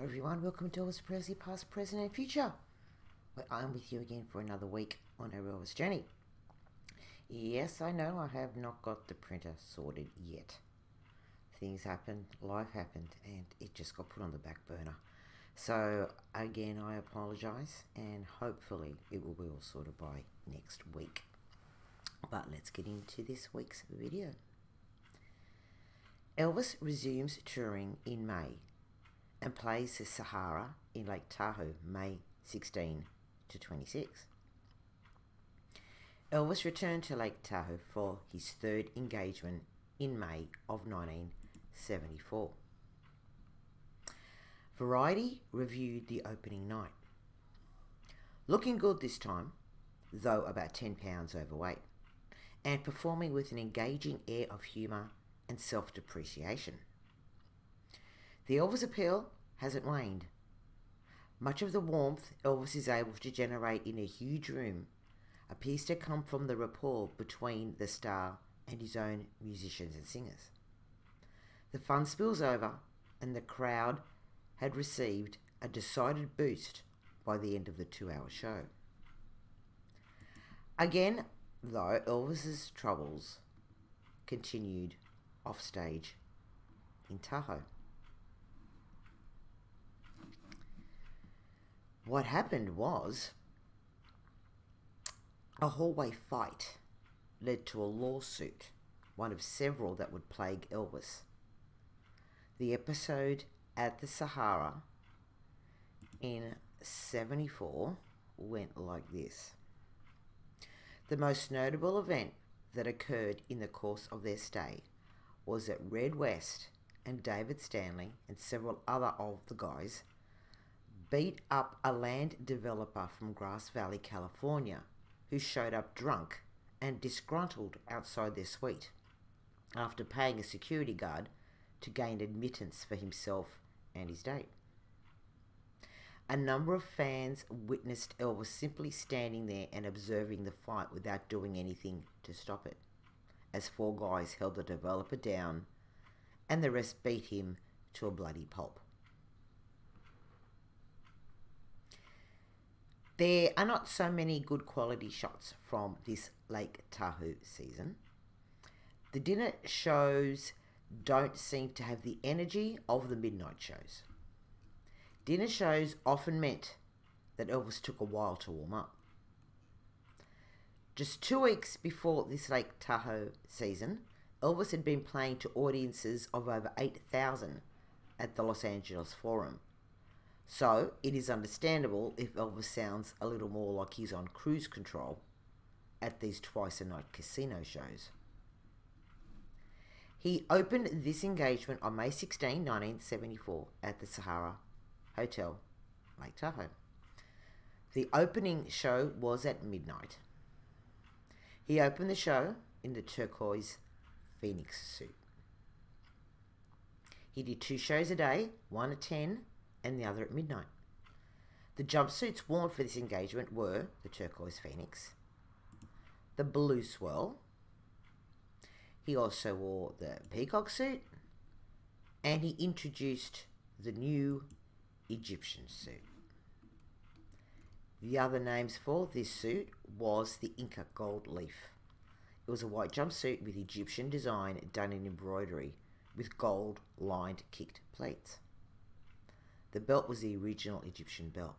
Hello everyone, welcome to Elvis Presley, past, present and future. Well, I'm with you again for another week on our Elvis journey. Yes, I know I have not got the printer sorted yet. Things happened, life happened, and it just got put on the back burner. So again, I apologise, and hopefully it will be all sorted by next week. But let's get into this week's video. Elvis resumes touring in May and plays the Sahara in Lake Tahoe, May 16 to 26. Elvis returned to Lake Tahoe for his third engagement in May of 1974. Variety reviewed the opening night. Looking good this time, though about 10 pounds overweight, and performing with an engaging air of humour and self-depreciation. The Elvis appeal hasn't waned. Much of the warmth Elvis is able to generate in a huge room appears to come from the rapport between the star and his own musicians and singers. The fun spills over, and the crowd had received a decided boost by the end of the 2-hour show. Again, though, Elvis's troubles continued off stage in Tahoe. What happened was a hallway fight led to a lawsuit, one of several that would plague Elvis. The episode at the Sahara in '74 went like this. The most notable event that occurred in the course of their stay was that Red West and David Stanley and several other of the guys beat up a land developer from Grass Valley, California, who showed up drunk and disgruntled outside their suite after paying a security guard to gain admittance for himself and his date. A number of fans witnessed Elvis simply standing there and observing the fight without doing anything to stop it, as 4 guys held the developer down and the rest beat him to a bloody pulp. There are not so many good quality shots from this Lake Tahoe season. The dinner shows don't seem to have the energy of the midnight shows. Dinner shows often meant that Elvis took a while to warm up. Just 2 weeks before this Lake Tahoe season, Elvis had been playing to audiences of over 8,000 at the Los Angeles Forum. So it is understandable if Elvis sounds a little more like he's on cruise control at these twice-a-night casino shows. He opened this engagement on May 16, 1974 at the Sahara Hotel, Lake Tahoe. The opening show was at midnight. He opened the show in the turquoise Phoenix suit. He did 2 shows a day, one at 10 and the other at midnight. The jumpsuits worn for this engagement were the turquoise Phoenix, the blue swirl. He also wore the peacock suit, and he introduced the new Egyptian suit. The other names for this suit was the Inca Gold Leaf. It was a white jumpsuit with Egyptian design done in embroidery with gold lined kicked pleats. The belt was the original Egyptian belt.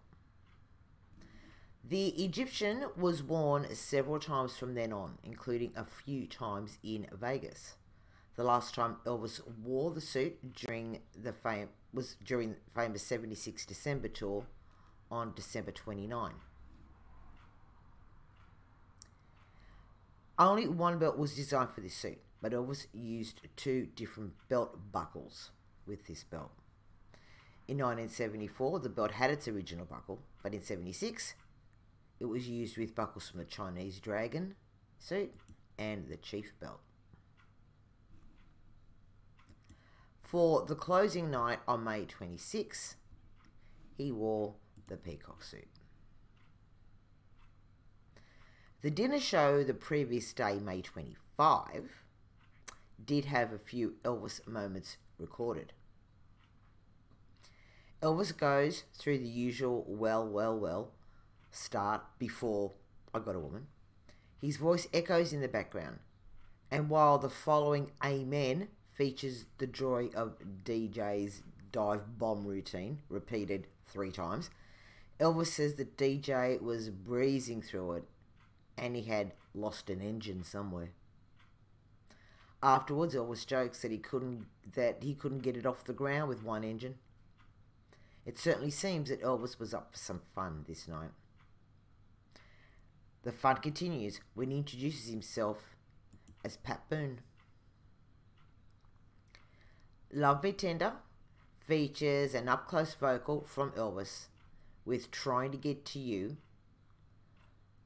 The Egyptian was worn several times from then on, including a few times in Vegas. The last time Elvis wore the suit was during the famous 76 December tour on December 29. Only one belt was designed for this suit, but Elvis used 2 different belt buckles with this belt. In 1974, the belt had its original buckle, but in '76, it was used with buckles from the Chinese Dragon suit and the Chief belt. For the closing night on May 26, he wore the peacock suit. The dinner show the previous day, May 25, did have a few Elvis moments recorded. Elvis goes through the usual well start before I Got a Woman. His voice echoes in the background, and while the following Amen features the joy of DJ's dive bomb routine repeated 3 times, Elvis says the DJ was breezing through it and he had lost an engine somewhere. Afterwards, Elvis jokes that he couldn't get it off the ground with one engine. It certainly seems that Elvis was up for some fun this night. The fun continues when he introduces himself as Pat Boone. Love Me Tender features an up-close vocal from Elvis with Trying to Get to You,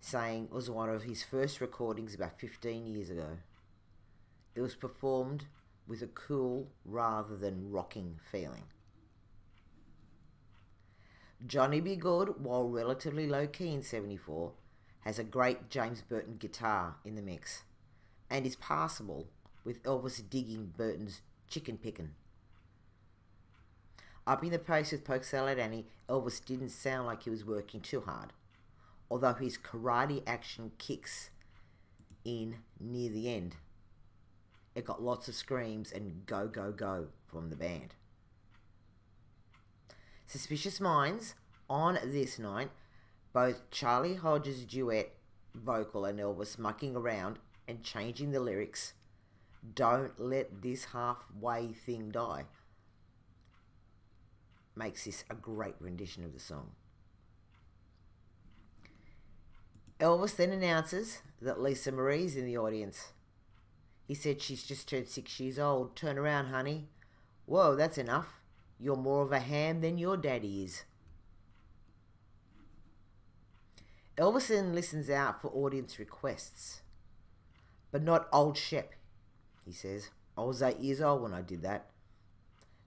saying it was one of his first recordings about 15 years ago. It was performed with a cool rather than rocking feeling. Johnny B. Good, while relatively low-key in 74, has a great James Burton guitar in the mix and is passable with Elvis digging Burton's chicken pickin'. Upping the pace with Poke Salad Annie, Elvis didn't sound like he was working too hard, although his karate action kicks in near the end. It got lots of screams and go, go, go from the band. Suspicious Minds, on this night, both Charlie Hodges' duet vocal and Elvis mucking around and changing the lyrics, Don't Let This Halfway Thing Die, makes this a great rendition of the song. Elvis then announces that Lisa Marie's in the audience. He said she's just turned 6 years old. Turn around, honey. Whoa, that's enough. You're more of a ham than your daddy is. Elvis then listens out for audience requests. But not old Shep, he says. I was 8 years old when I did that.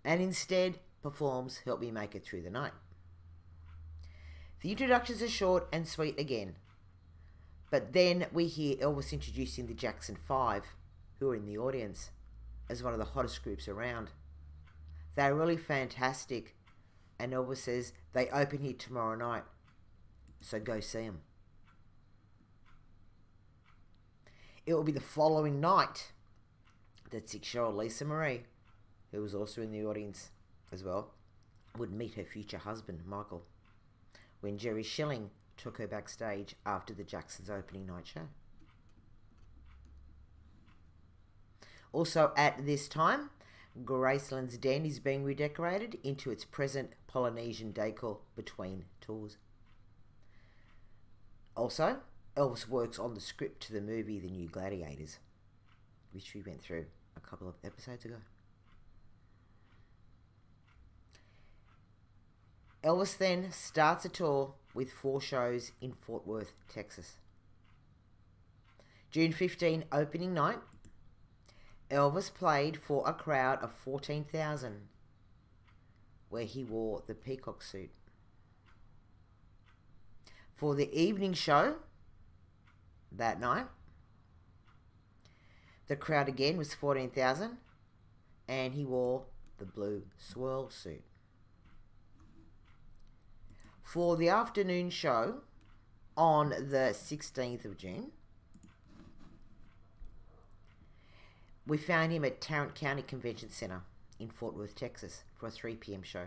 And instead performs Help Me Make It Through the Night. The introductions are short and sweet again. But then we hear Elvis introducing the Jackson 5, who are in the audience, as one of the hottest groups around. They're really fantastic, and Elvis says they open here tomorrow night, so go see them. It will be the following night that 6-year-old Lisa Marie, who was also in the audience as well, would meet her future husband, Michael, when Jerry Schilling took her backstage after the Jacksons' opening night show. Also at this time, Graceland's Den is being redecorated into its present Polynesian decor between tours. Also, Elvis works on the script to the movie The New Gladiators, which we went through a couple of episodes ago. Elvis then starts a tour with 4 shows in Fort Worth, Texas. June 15, opening night, Elvis played for a crowd of 14,000, where he wore the peacock suit. For the evening show that night, the crowd again was 14,000, and he wore the blue swirl suit. For the afternoon show on the 16th of June, we found him at Tarrant County Convention Center in Fort Worth, Texas for a 3 p.m. show.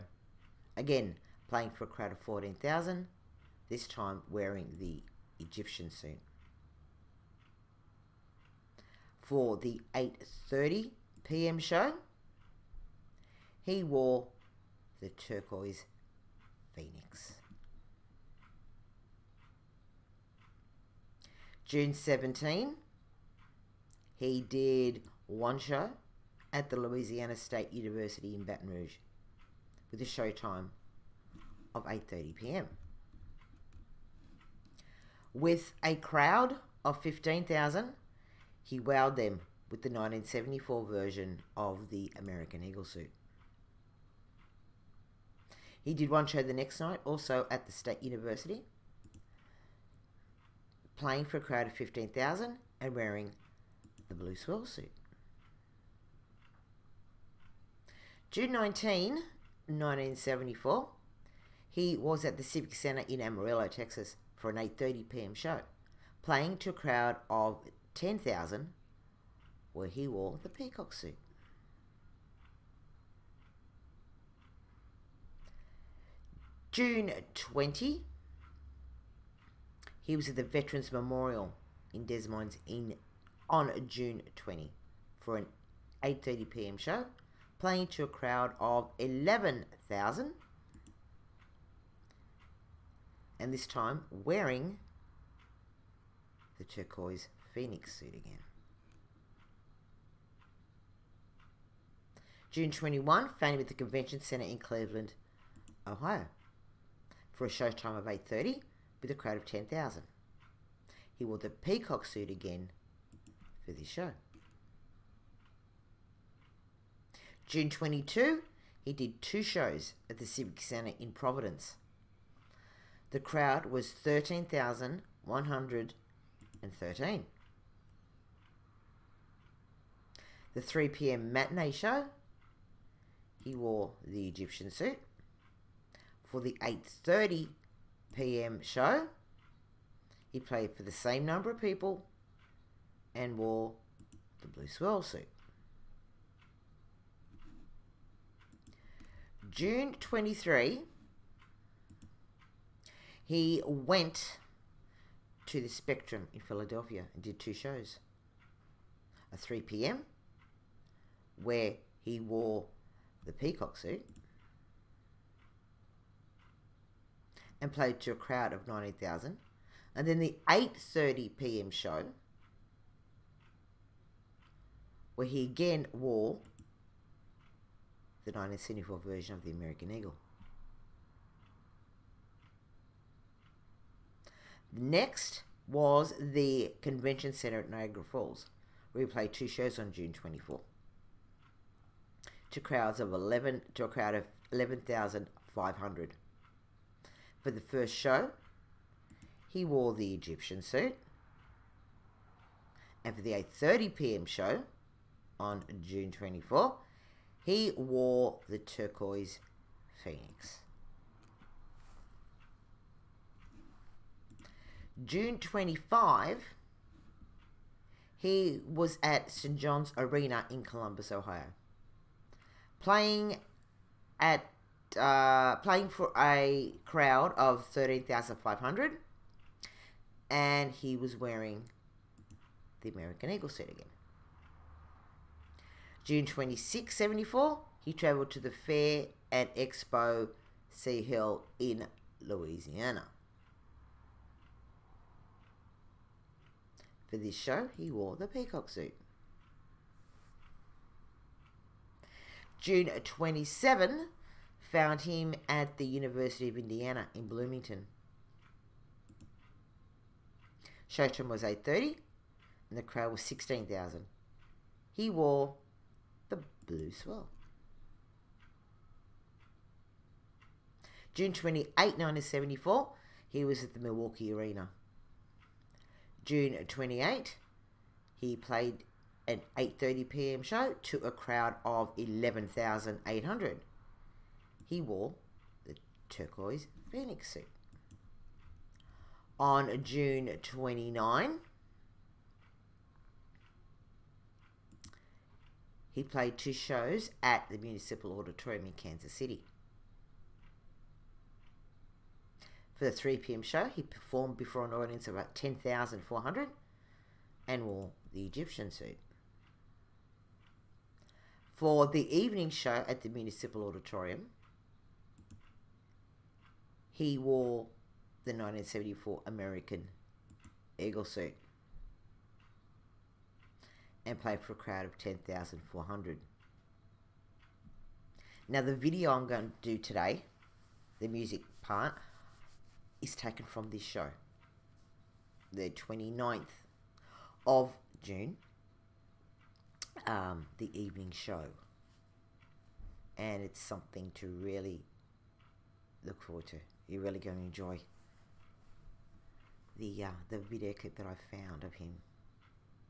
Again, playing for a crowd of 14,000, this time wearing the Egyptian suit. For the 8:30 p.m. show, he wore the turquoise Phoenix. June 17, he did one show at the Louisiana State University in Baton Rouge with a show time of 8:30 p.m. With a crowd of 15,000, he wowed them with the 1974 version of the American Eagle suit. He did one show the next night, also at the State University, playing for a crowd of 15,000 and wearing the blue swirl suit. June 19, 1974, he was at the Civic Center in Amarillo, Texas for an 8:30 p.m. show, playing to a crowd of 10,000 where he wore the peacock suit. June 20, he was at the Veterans Memorial in Des Moines on June 20 for an 8:30 p.m. show, playing to a crowd of 11,000, and this time wearing the turquoise Phoenix suit again. June 21, found him at the Convention Center in Cleveland, Ohio, for a show time of 8:30 with a crowd of 10,000. He wore the peacock suit again for this show. June 22, he did 2 shows at the Civic Center in Providence. The crowd was 13,113. The 3 p.m. matinee show, he wore the Egyptian suit. For the 8:30 p.m. show, he played for the same number of people and wore the blue swirl suit. June 23, he went to the Spectrum in Philadelphia and did 2 shows. A 3 p.m. where he wore the peacock suit and played to a crowd of 19,000. And then the 8:30 p.m. show where he again wore the 1974 version of the American Eagle. Next was the Convention Center at Niagara Falls, where he played 2 shows on June 24 to a crowd of 11,500. For the first show, he wore the Egyptian suit, and for the 8:30 p.m. show on June 24, he wore the turquoise Phoenix. June 25, he was at St. John's Arena in Columbus, Ohio, playing for a crowd of 13,500, and he was wearing the American Eagle suit again. June 26, 74, he travelled to the Fair and Expo Sea Hill in Louisiana. For this show, he wore the peacock suit. June 27, found him at the University of Indiana in Bloomington. Showtime was 8:30, and the crowd was 16,000. He wore the blue swirl. June 28, 1974, he was at the Milwaukee Arena. June 28, he played an 8:30 p.m. show to a crowd of 11,800. He wore the turquoise Phoenix suit. On June 29, he played 2 shows at the Municipal Auditorium in Kansas City. For the 3 p.m. show, he performed before an audience of about 10,400 and wore the Egyptian suit. For the evening show at the Municipal Auditorium, he wore the 1974 American Eagle suit and played for a crowd of 10,400. Now, the video I'm going to do today, the music part, is taken from this show, the 29th of June, the evening show, and it's something to really look forward to. You're really going to enjoy the video clip that I found of him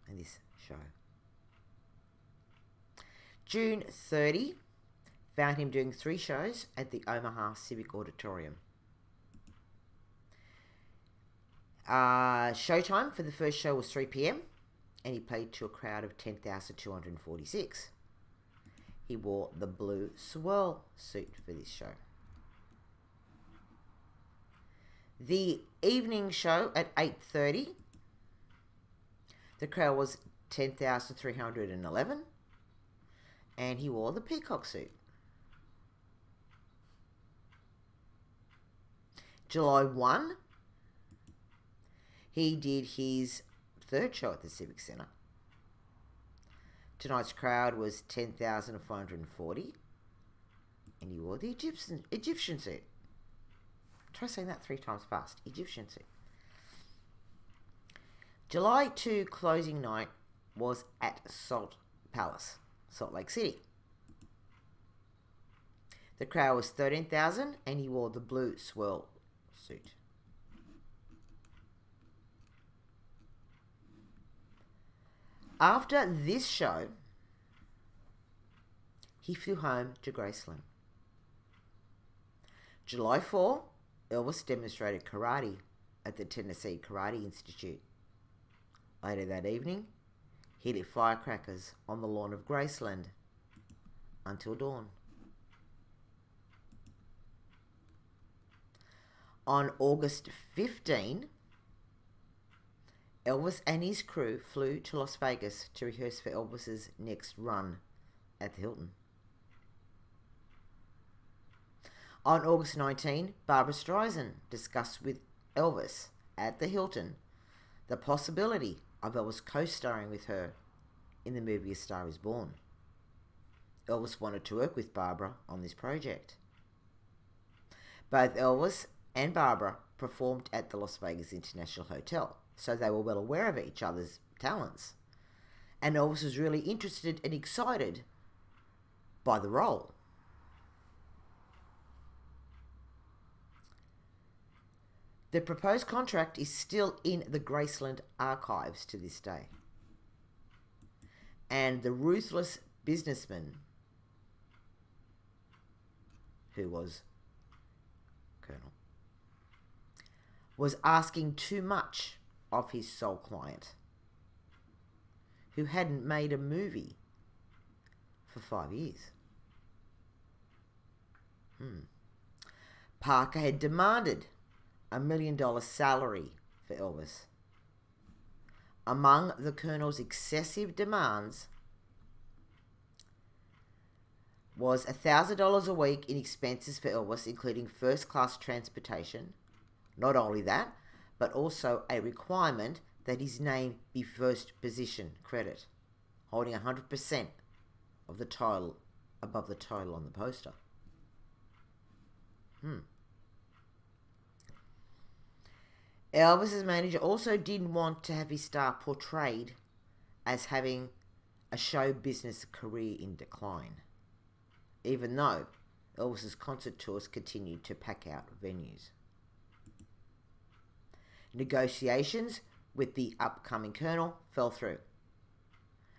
in this show. June 30, found him doing 3 shows at the Omaha Civic Auditorium. Showtime for the first show was 3 p.m. and he played to a crowd of 10,246. He wore the blue swirl suit for this show. The evening show at 8:30, the crowd was 10,311 and he wore the peacock suit. July 1, he did his 3rd show at the Civic Centre. Tonight's crowd was 10,440 and he wore the Egyptian suit. Try saying that 3 times fast. Egyptian suit. July 2 closing night was at Salt Palace, Salt Lake City. The crowd was 13,000 and he wore the blue swirl suit. After this show, he flew home to Graceland. July 4, Elvis demonstrated karate at the Tennessee Karate Institute. Later that evening, he lit firecrackers on the lawn of Graceland until dawn. On August 15, Elvis and his crew flew to Las Vegas to rehearse for Elvis's next run at the Hilton. On August 19, Barbra Streisand discussed with Elvis at the Hilton the possibility of Elvis co-starring with her in the movie A Star Is Born. Elvis wanted to work with Barbra on this project. Both Elvis and Barbra performed at the Las Vegas International Hotel, so they were well aware of each other's talents. And Elvis was really interested and excited by the role. The proposed contract is still in the Graceland archives to this day. And the ruthless businessman, who was Colonel, was asking too much of his sole client, who hadn't made a movie for 5 years. Parker had demanded $1 million salary for Elvis. Among the Colonel's excessive demands was $1,000 a week in expenses for Elvis, including first-class transportation. Not only that, but also a requirement that his name be first position credit, holding 100% of the title above the title on the poster. Elvis's manager also didn't want to have his star portrayed as having a show business career in decline, even though Elvis's concert tours continued to pack out venues. Negotiations with the upcoming Colonel fell through,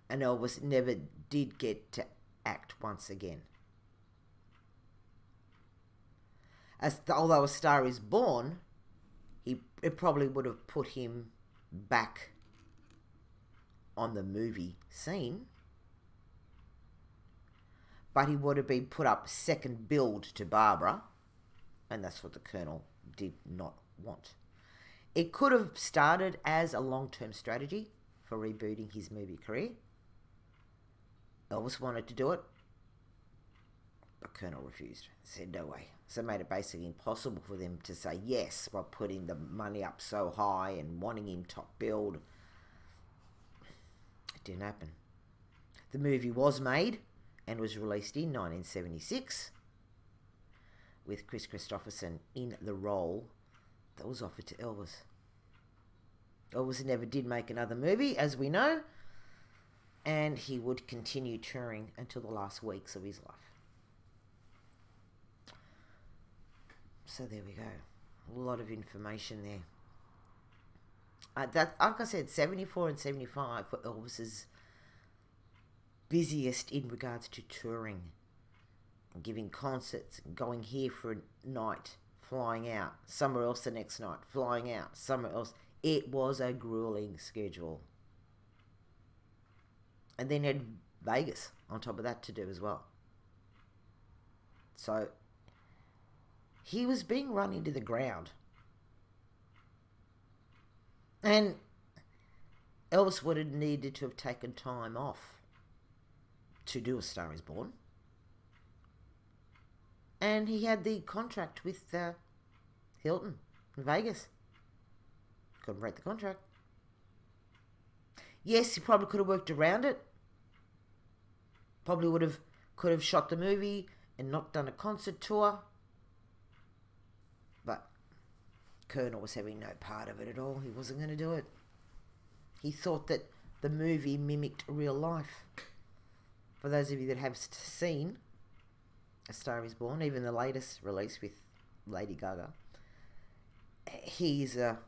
and Elvis never did get to act once again. Although A Star Is Born, it probably would have put him back on the movie scene, but he would have been put up second billed to Barbra, and that's what the Colonel did not want. It could have started as a long-term strategy for rebooting his movie career. Elvis wanted to do it, but Colonel refused, said no way. So it made it basically impossible for them to say yes by putting the money up so high and wanting him top billed. It didn't happen. The movie was made and was released in 1976 with Chris Christopherson in the role that was offered to Elvis. Elvis never did make another movie, as we know, and he would continue touring until the last weeks of his life. So there we go. A lot of information there. That, like I said, 74 and 75 were Elvis's busiest in regards to touring giving concerts, going here for a night, flying out, somewhere else the next night, flying out, somewhere else. It was a grueling schedule. And then had Vegas on top of that to do as well. So he was being run into the ground. And Elvis would have needed to have taken time off to do A Star Is Born. And he had the contract with Hilton in Vegas. Couldn't break the contract. Yes, he probably could have worked around it. Probably could have shot the movie and not done a concert tour. But Colonel was having no part of it at all. He wasn't going to do it. He thought that the movie mimicked real life. For those of you that have seen A Star Is Born, even the latest release with Lady Gaga, he's a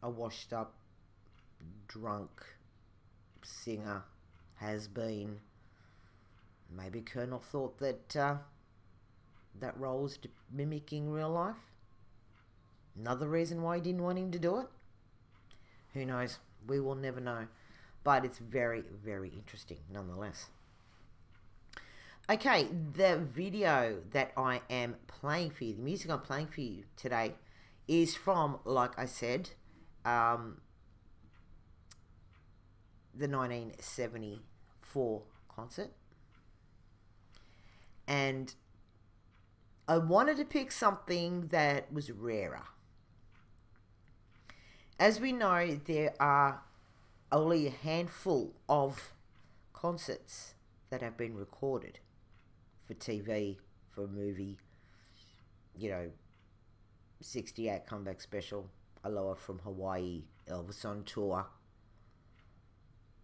washed up, drunk singer, has been. Maybe Colonel thought that that role was mimicking real life. Another reason why he didn't want him to do it. Who knows? We will never know. But it's very, very interesting nonetheless. Okay, the video that I am playing for you, the music I'm playing for you today, is from, like I said, the 1974 concert. And I wanted to pick something that was rarer. As we know, there are only a handful of concerts that have been recorded for TV, for a movie. You know, 68 comeback special, Aloha from Hawaii, Elvis on tour.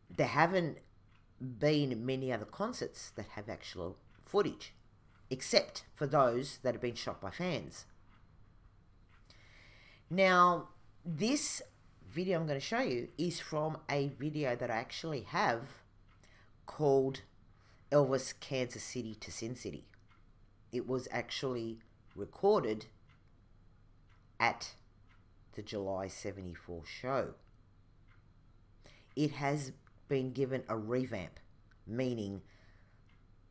There haven't been many other concerts that have actual footage, except for those that have been shot by fans. Now, this video I'm going to show you is from a video that I actually have called Elvis Kansas City to Sin City. It was actually recorded at the July 74 show. It has been given a revamp, meaning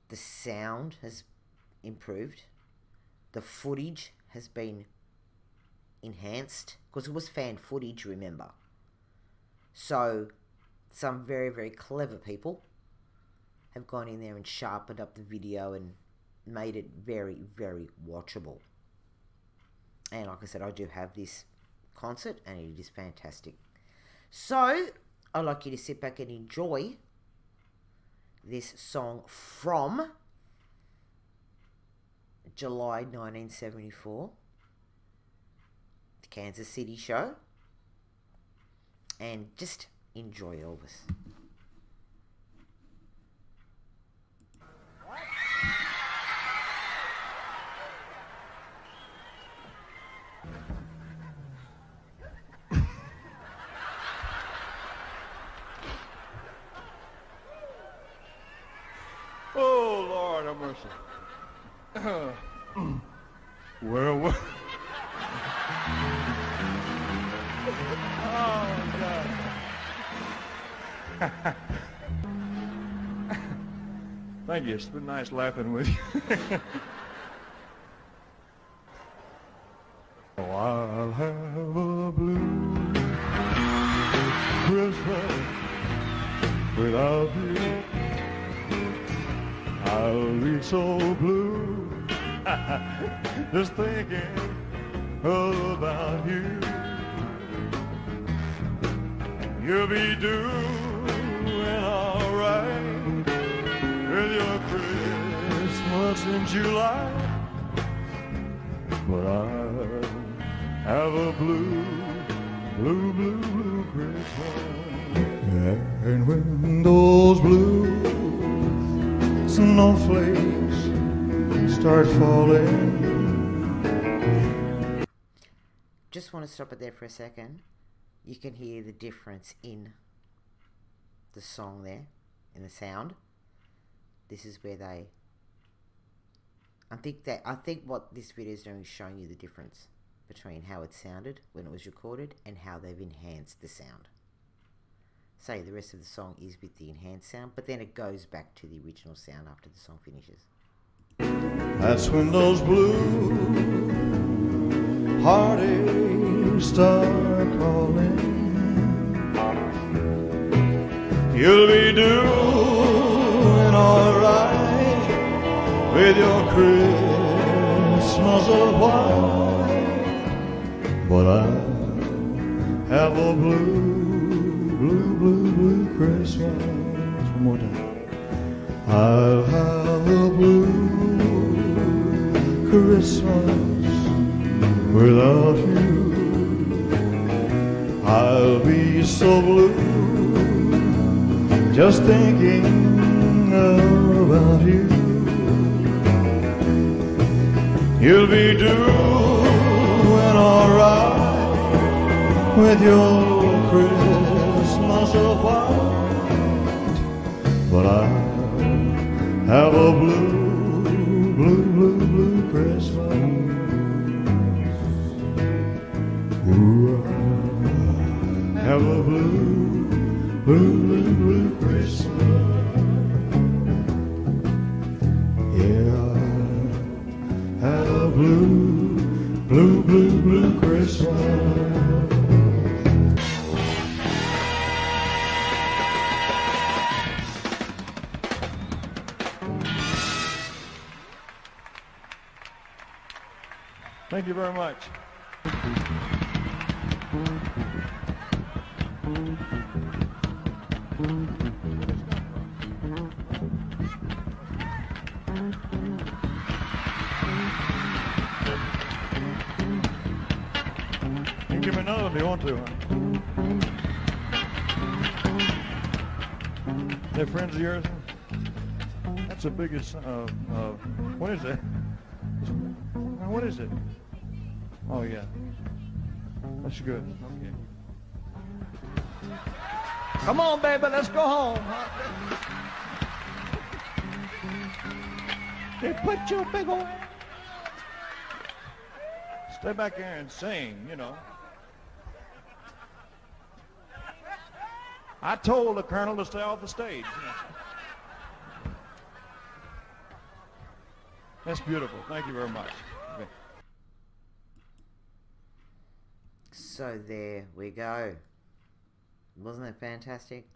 the sound has improved, the footage has been enhanced, because it was fan footage, remember. So some very, very clever people have gone in there and sharpened up the video and made it very, very watchable. And like I said, I do have this concert and it is fantastic. So I'd like you to sit back and enjoy this song from July 1974, the Kansas City show, and just enjoy Elvis. Oh, Lord have mercy. Well, oh, God. Thank you. It's been nice laughing with you. Oh, I'll have a blue Christmas without you. I'll be so blue just thinking about you. You'll be doing all right with your Christmas in July, but I'll have a blue Christmas. And when those blue snowflakes start falling. Just want to stop it there for a second. You can hear the difference in the song there, in the sound. This is where they I think what this video is doing is showing you the difference between how it sounded when it was recorded and how they've enhanced the sound. Say the rest of the song is with the enhanced sound, but then it goes back to the original sound after the song finishes. That's when those blue heartaches start calling. You'll be doing alright with your Christmas of white, but I have a blue Christmas. One more time. I'll have a blue Christmas without you. I'll be so blue just thinking about you. You'll be doing alright with your Christmas of white, but I have a blue Christmas. Ooh, I have a blue Christmas. Yeah, I have a blue Christmas. Thank you very much. You can give me another if you want to. Huh? They're friends of yours? That's the biggest, what is that? What is it? Oh, yeah. That's good. Okay. Come on, baby, let's go home. They put your big old... Stay back here and sing, you know. I told the colonel to stay off the stage. That's beautiful. Thank you very much. Okay. So there we go. Wasn't that fantastic?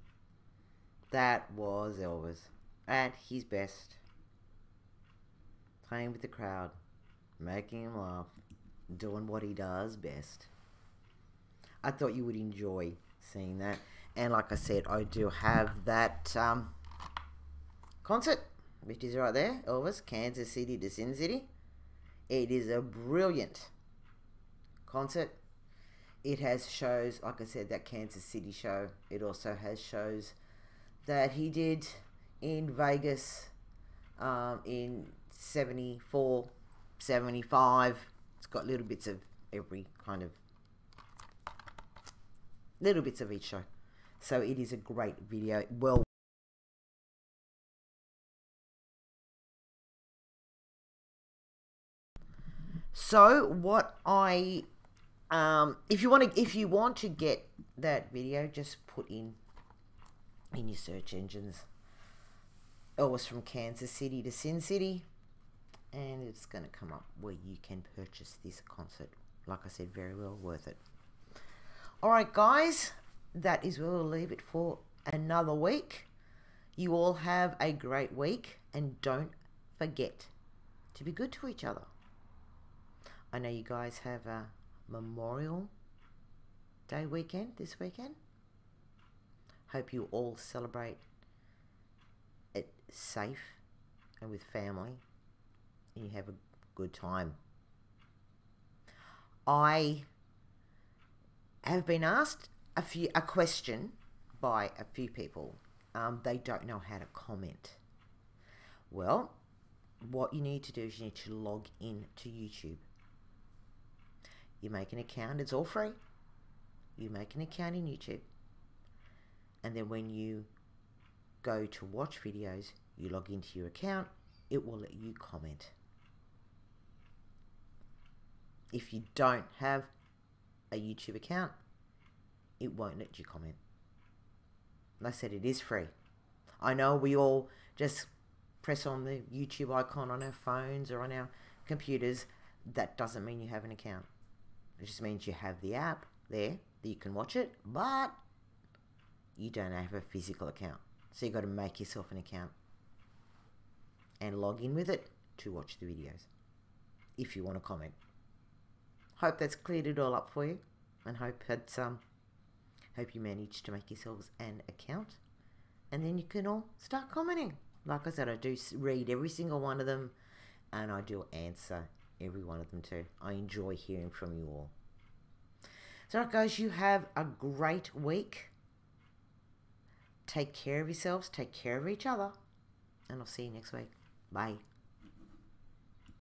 That was Elvis at his best. Playing with the crowd, making him laugh, doing what he does best. I thought you would enjoy seeing that. And like I said, I do have that concert, which is right there, Elvis, Kansas City to Sin City. It is a brilliant concert. It has shows, like I said, that Kansas City show. It also has shows that he did in Vegas in 74, 75. It's got little bits of every kind of, little bits of each show. So it is a great video. Well, so what I if you want to get that video, just put in your search engines Elvis from Kansas City to Sin City, and it's going to come up where you can purchase this concert. Like I said, very well worth it. Alright guys, that is where we'll leave it for another week. You all have a great week, and don't forget to be good to each other. I know you guys have a Memorial Day weekend this weekend. Hope you all celebrate it safe and with family, and you have a good time. I have been asked a question by a few people. They don't know how to comment. Well, what you need to do is you need to log in to YouTube. You make an account, it's all free. You make an account in YouTube, and then when you go to watch videos, you log into your account, it will let you comment. If you don't have a YouTube account, it won't let you comment. Like I said, it is free. I know we all just press on the YouTube icon on our phones or on our computers. That doesn't mean you have an account. It just means you have the app there that you can watch it, but you don't have a physical account. So you've got to make yourself an account and log in with it to watch the videos if you want to comment. Hope that's cleared it all up for you, and hope you managed to make yourselves an account, and then you can all start commenting. Like I said, I do read every single one of them, and I do answer every one of them too. I enjoy hearing from you all. So alright guys, you have a great week. Take care of yourselves, take care of each other, and I'll see you next week. Bye.